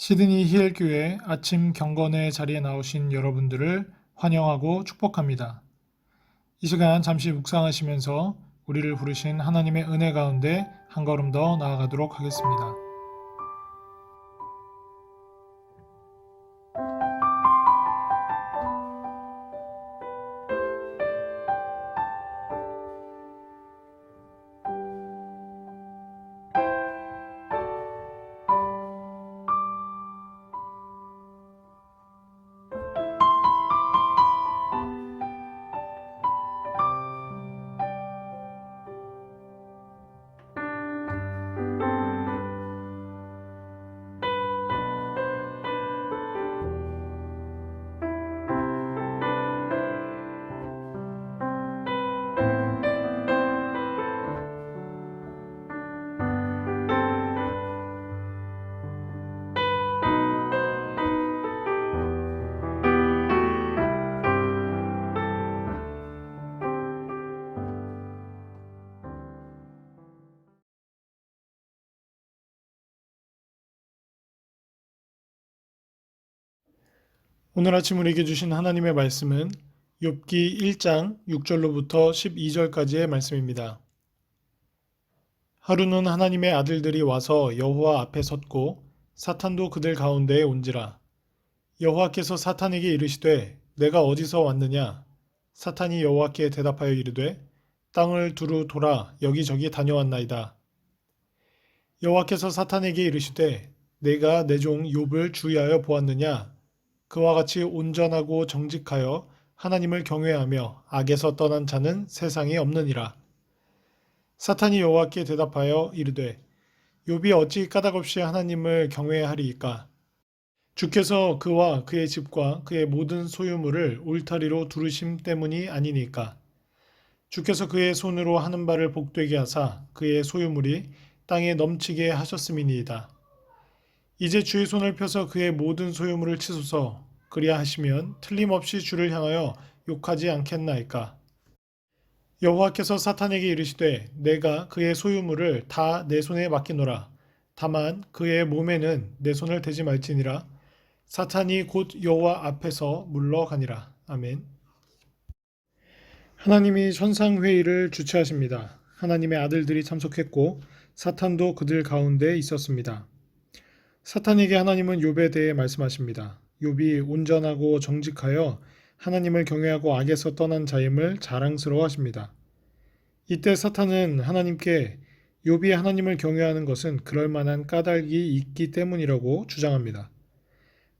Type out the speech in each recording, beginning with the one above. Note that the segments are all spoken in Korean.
시드니 힐교회 아침 경건의 자리에 나오신 여러분들을 환영하고 축복합니다. 이 시간 잠시 묵상하시면서 우리를 부르신 하나님의 은혜 가운데 한 걸음 더 나아가도록 하겠습니다. 오늘 아침 우리에게 주신 하나님의 말씀은 욥기 1장 6절로부터 12절까지의 말씀입니다. 하루는 하나님의 아들들이 와서 여호와 앞에 섰고 사탄도 그들 가운데에 온지라. 여호와께서 사탄에게 이르시되 내가 어디서 왔느냐? 사탄이 여호와께 대답하여 이르되 땅을 두루 돌아 여기저기 다녀왔나이다. 여호와께서 사탄에게 이르시되 내가 내 종 욥을 주의하여 보았느냐? 그와 같이 온전하고 정직하여 하나님을 경외하며 악에서 떠난 자는 세상에 없느니라. 사탄이 여호와께 대답하여 이르되 욥이 어찌 까닭없이 하나님을 경외하리이까? 주께서 그와 그의 집과 그의 모든 소유물을 울타리로 두르심 때문이 아니니까. 주께서 그의 손으로 하는 바를 복되게 하사 그의 소유물이 땅에 넘치게 하셨음이니이다. 이제 주의 손을 펴서 그의 모든 소유물을 치소서. 그리하시면 틀림없이 주를 향하여 욕하지 않겠나이까. 여호와께서 사탄에게 이르시되 내가 그의 소유물을 다 내 손에 맡기노라. 다만 그의 몸에는 내 손을 대지 말지니라. 사탄이 곧 여호와 앞에서 물러가니라. 아멘. 하나님이 천상회의를 주최하십니다. 하나님의 아들들이 참석했고 사탄도 그들 가운데 있었습니다. 사탄에게 하나님은 욥에 대해 말씀하십니다. 욥이 온전하고 정직하여 하나님을 경외하고 악에서 떠난 자임을 자랑스러워하십니다. 이때 사탄은 하나님께 욥이 하나님을 경외하는 것은 그럴 만한 까닭이 있기 때문이라고 주장합니다.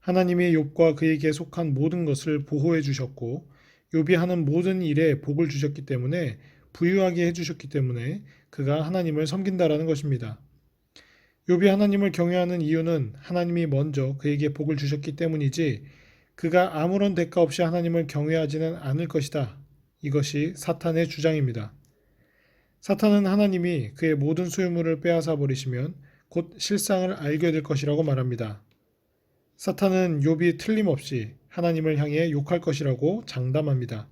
하나님이 욥과 그에게 속한 모든 것을 보호해 주셨고 욥이 하는 모든 일에 복을 주셨기 때문에 부유하게 해주셨기 때문에 그가 하나님을 섬긴다라는 것입니다. 욥이 하나님을 경외하는 이유는 하나님이 먼저 그에게 복을 주셨기 때문이지 그가 아무런 대가 없이 하나님을 경외하지는 않을 것이다. 이것이 사탄의 주장입니다. 사탄은 하나님이 그의 모든 소유물을 빼앗아 버리시면 곧 실상을 알게 될 것이라고 말합니다. 사탄은 욥이 틀림없이 하나님을 향해 욕할 것이라고 장담합니다.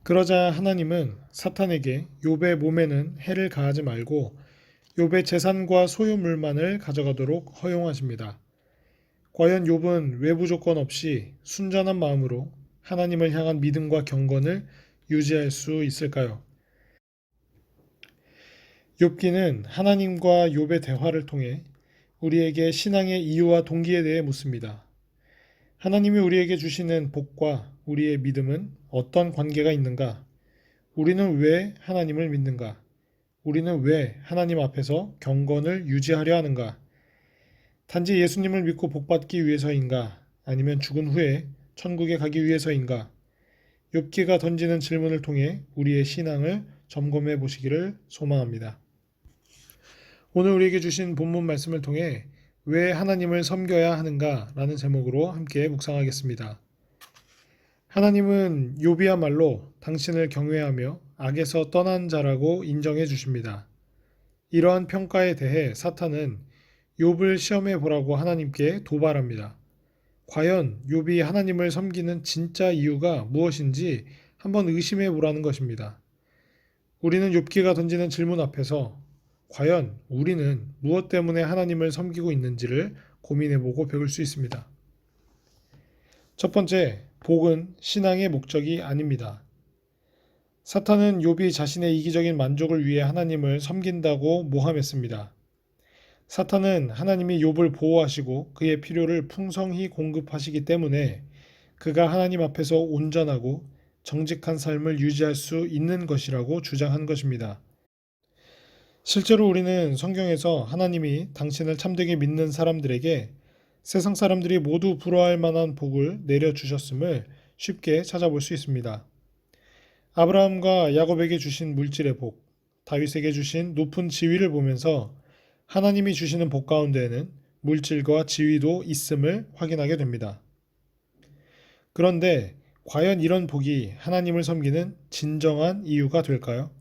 그러자 하나님은 사탄에게 욥의 몸에는 해를 가하지 말고 욥의 재산과 소유물만을 가져가도록 허용하십니다. 과연 욥은 외부 조건 없이 순전한 마음으로 하나님을 향한 믿음과 경건을 유지할 수 있을까요? 욥기는 하나님과 욥의 대화를 통해 우리에게 신앙의 이유와 동기에 대해 묻습니다. 하나님이 우리에게 주시는 복과 우리의 믿음은 어떤 관계가 있는가? 우리는 왜 하나님을 믿는가? 우리는 왜 하나님 앞에서 경건을 유지하려 하는가? 단지 예수님을 믿고 복받기 위해서인가? 아니면 죽은 후에 천국에 가기 위해서인가? 욥기가 던지는 질문을 통해 우리의 신앙을 점검해 보시기를 소망합니다. 오늘 우리에게 주신 본문 말씀을 통해 왜 하나님을 섬겨야 하는가? 라는 제목으로 함께 묵상하겠습니다. 하나님은 욥이야말로 당신을 경외하며 악에서 떠난 자라고 인정해 주십니다. 이러한 평가에 대해 사탄은 욥을 시험해 보라고 하나님께 도발합니다. 과연 욥이 하나님을 섬기는 진짜 이유가 무엇인지 한번 의심해 보라는 것입니다. 우리는 욥기가 던지는 질문 앞에서 과연 우리는 무엇 때문에 하나님을 섬기고 있는지를 고민해보고 배울 수 있습니다. 첫 번째, 복은 신앙의 목적이 아닙니다. 사탄은 욥이 자신의 이기적인 만족을 위해 하나님을 섬긴다고 모함했습니다. 사탄은 하나님이 욥을 보호하시고 그의 필요를 풍성히 공급하시기 때문에 그가 하나님 앞에서 온전하고 정직한 삶을 유지할 수 있는 것이라고 주장한 것입니다. 실제로 우리는 성경에서 하나님이 당신을 참되게 믿는 사람들에게 세상 사람들이 모두 부러워할 만한 복을 내려주셨음을 쉽게 찾아볼 수 있습니다. 아브라함과 야곱에게 주신 물질의 복, 다윗에게 주신 높은 지위를 보면서 하나님이 주시는 복 가운데에는 물질과 지위도 있음을 확인하게 됩니다. 그런데 과연 이런 복이 하나님을 섬기는 진정한 이유가 될까요?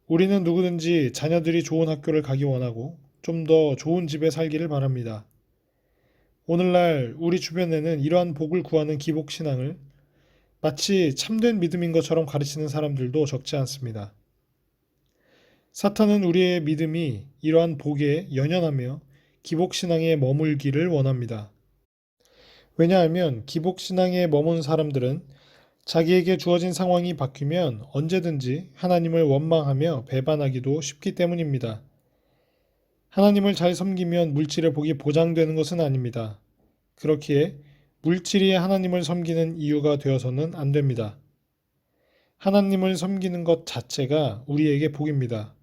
우리는 누구든지 자녀들이 좋은 학교를 가기 원하고 좀 더 좋은 집에 살기를 바랍니다. 오늘날 우리 주변에는 이러한 복을 구하는 기복신앙을 마치 참된 믿음인 것처럼 가르치는 사람들도 적지 않습니다. 사탄은 우리의 믿음이 이러한 복에 연연하며 기복신앙에 머물기를 원합니다. 왜냐하면 기복신앙에 머문 사람들은 자기에게 주어진 상황이 바뀌면 언제든지 하나님을 원망하며 배반하기도 쉽기 때문입니다. 하나님을 잘 섬기면 물질의 복이 보장되는 것은 아닙니다. 그렇기에 물질이 하나님을 섬기는 이유가 되어서는 안 됩니다. 하나님을 섬기는 것 자체가 우리에게 복입니다.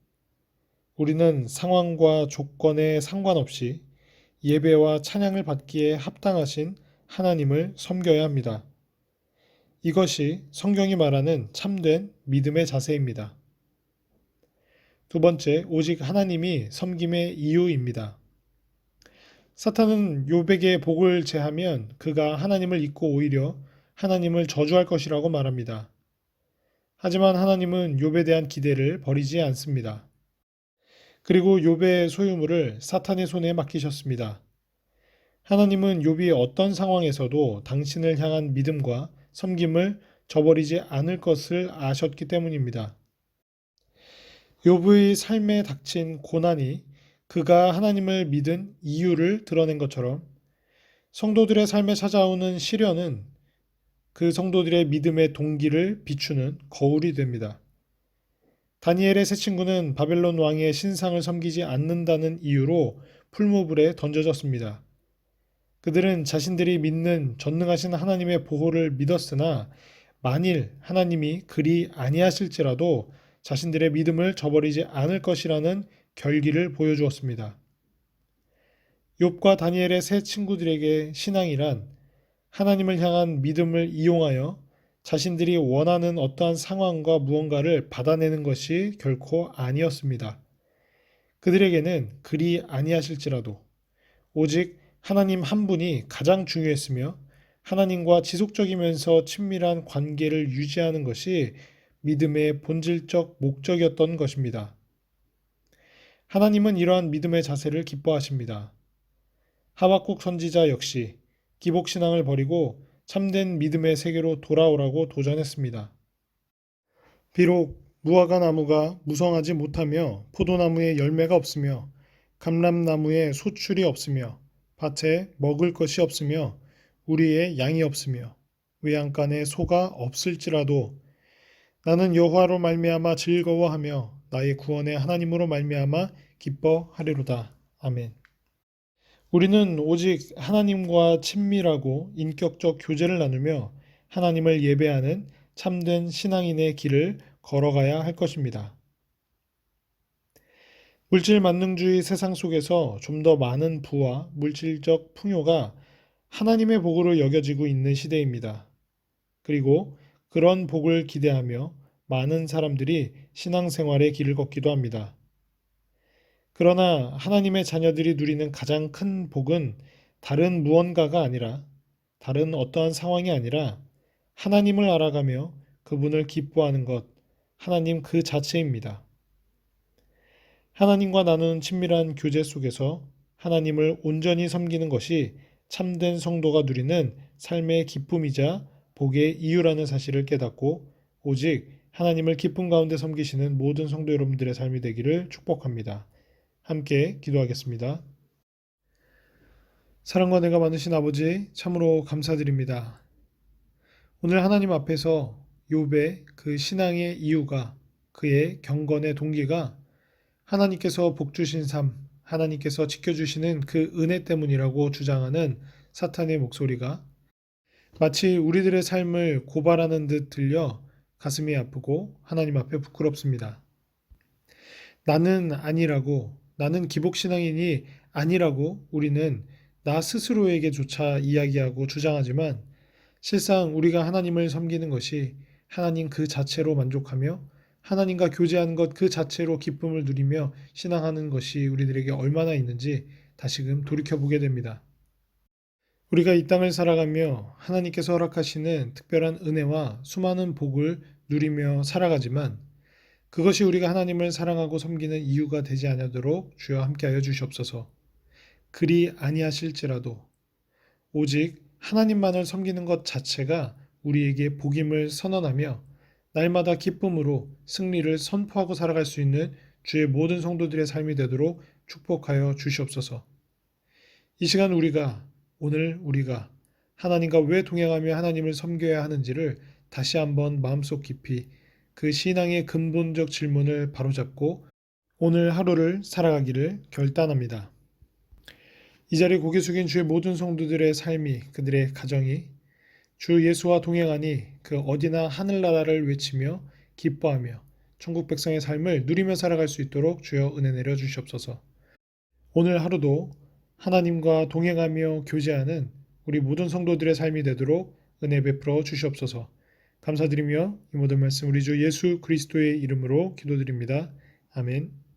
우리는 상황과 조건에 상관없이 예배와 찬양을 받기에 합당하신 하나님을 섬겨야 합니다. 이것이 성경이 말하는 참된 믿음의 자세입니다. 두 번째, 오직 하나님이 섬김의 이유입니다. 사탄은 욥에게 복을 제하면 그가 하나님을 잊고 오히려 하나님을 저주할 것이라고 말합니다. 하지만 하나님은 욥에 대한 기대를 버리지 않습니다. 그리고 욥의 소유물을 사탄의 손에 맡기셨습니다. 하나님은 욥이 어떤 상황에서도 당신을 향한 믿음과 섬김을 저버리지 않을 것을 아셨기 때문입니다. 욥의 삶에 닥친 고난이 그가 하나님을 믿은 이유를 드러낸 것처럼 성도들의 삶에 찾아오는 시련은 그 성도들의 믿음의 동기를 비추는 거울이 됩니다. 다니엘의 세 친구는 바벨론 왕의 신상을 섬기지 않는다는 이유로 풀무불에 던져졌습니다. 그들은 자신들이 믿는 전능하신 하나님의 보호를 믿었으나 만일 하나님이 그리 아니하실지라도 자신들의 믿음을 저버리지 않을 것이라는 결기를 보여주었습니다. 욥과 다니엘의 세 친구들에게 신앙이란 하나님을 향한 믿음을 이용하여 자신들이 원하는 어떠한 상황과 무언가를 받아내는 것이 결코 아니었습니다. 그들에게는 그리 아니하실지라도 오직 하나님 한 분이 가장 중요했으며 하나님과 지속적이면서 친밀한 관계를 유지하는 것이 믿음의 본질적 목적이었던 것입니다. 하나님은 이러한 믿음의 자세를 기뻐하십니다. 하박국 선지자 역시 기복신앙을 버리고 참된 믿음의 세계로 돌아오라고 도전했습니다. 비록 무화과 나무가 무성하지 못하며 포도나무에 열매가 없으며 감람나무에 소출이 없으며 밭에 먹을 것이 없으며 우리의 양이 없으며 외양간에 소가 없을지라도 나는 여호와로 말미암아 즐거워하며 나의 구원의 하나님으로 말미암아 기뻐하리로다. 아멘. 우리는 오직 하나님과 친밀하고 인격적 교제를 나누며 하나님을 예배하는 참된 신앙인의 길을 걸어가야 할 것입니다. 물질 만능주의 세상 속에서 좀 더 많은 부와 물질적 풍요가 하나님의 복으로 여겨지고 있는 시대입니다. 그리고 그런 복을 기대하며 많은 사람들이 신앙생활의 길을 걷기도 합니다. 그러나 하나님의 자녀들이 누리는 가장 큰 복은 다른 무언가가 아니라 다른 어떠한 상황이 아니라 하나님을 알아가며 그분을 기뻐하는 것, 하나님 그 자체입니다. 하나님과 나누는 친밀한 교제 속에서 하나님을 온전히 섬기는 것이 참된 성도가 누리는 삶의 기쁨이자 복의 이유라는 사실을 깨닫고 오직 하나님을 기쁨 가운데 섬기시는 모든 성도 여러분들의 삶이 되기를 축복합니다. 함께 기도하겠습니다. 사랑과 은혜가 많으신 아버지, 참으로 감사드립니다. 오늘 하나님 앞에서 욥의 그 신앙의 이유가, 그의 경건의 동기가 하나님께서 복 주신 삶, 하나님께서 지켜주시는 그 은혜 때문이라고 주장하는 사탄의 목소리가 마치 우리들의 삶을 고발하는 듯 들려 가슴이 아프고 하나님 앞에 부끄럽습니다. 나는 아니라고, 나는 기복신앙인이 아니라고 우리는 나 스스로에게조차 이야기하고 주장하지만 실상 우리가 하나님을 섬기는 것이 하나님 그 자체로 만족하며 하나님과 교제하는 것 그 자체로 기쁨을 누리며 신앙하는 것이 우리들에게 얼마나 있는지 다시금 돌이켜보게 됩니다. 우리가 이 땅을 살아가며 하나님께서 허락하시는 특별한 은혜와 수많은 복을 누리며 살아가지만 그것이 우리가 하나님을 사랑하고 섬기는 이유가 되지 아니하도록 주여 함께하여 주시옵소서. 그리 아니하실지라도 오직 하나님만을 섬기는 것 자체가 우리에게 복임을 선언하며 날마다 기쁨으로 승리를 선포하고 살아갈 수 있는 주의 모든 성도들의 삶이 되도록 축복하여 주시옵소서. 이 시간 오늘 우리가 하나님과 왜 동행하며 하나님을 섬겨야 하는지를 다시 한번 마음속 깊이 그 신앙의 근본적 질문을 바로잡고 오늘 하루를 살아가기를 결단합니다. 이 자리에 고개 숙인 주의 모든 성도들의 삶이, 그들의 가정이 주 예수와 동행하니 그 어디나 하늘나라를 외치며 기뻐하며 천국 백성의 삶을 누리며 살아갈 수 있도록 주여 은혜 내려 주시옵소서. 오늘 하루도 하나님과 동행하며 교제하는 우리 모든 성도들의 삶이 되도록 은혜 베풀어 주시옵소서. 감사드리며 이 모든 말씀 우리 주 예수 그리스도의 이름으로 기도드립니다. 아멘.